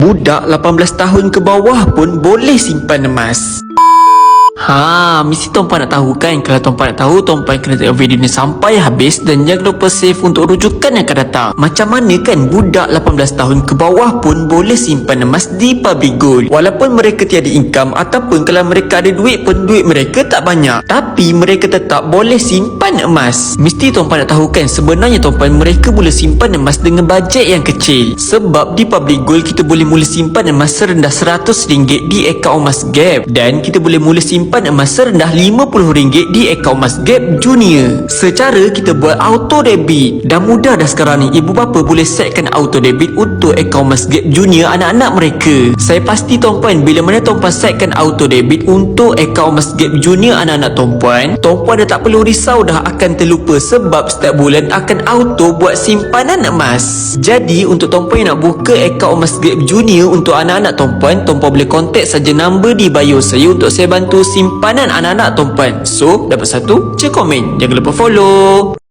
Budak 18 tahun ke bawah pun boleh simpan emas. Mesti tuan-puan nak tahu kan? Kalau tuan-puan nak tahu, tuan-puan kena tengok video ni sampai habis dan jangan lupa save untuk rujukan yang akan datang. Macam mana kan budak 18 tahun ke bawah pun boleh simpan emas di public gold walaupun mereka tiada income, ataupun kalau mereka ada duit pun duit mereka tak banyak, tapi mereka tetap boleh simpan emas. Mesti tuan-puan nak tahu kan, sebenarnya tuan-puan, mereka boleh simpan emas dengan bajet yang kecil. Sebab di public gold kita boleh mula simpan emas serendah RM100 di akaun emas Gap, dan kita boleh mula simpan emas serendah RM50 di akaun emas Gap Junior. Secara kita buat auto debit. Dah mudah dah sekarang ni, ibu bapa boleh setkan auto debit untuk akaun emas Gap Junior anak-anak mereka. Saya pasti tuan-puan, bila mana tuan-puan setkan auto debit untuk akaun emas Gap Junior anak-anak tuan-puan dah tak perlu risau dah akan terlupa, sebab setiap bulan akan auto buat simpanan emas. Jadi untuk tuan-puan yang nak buka akaun emas Gap Junior untuk anak-anak tuan-puan boleh kontak saja nombor di bio saya untuk saya bantu simpanan anak-anak tuan-puan. So, dapat satu, je komen. Jangan lupa follow.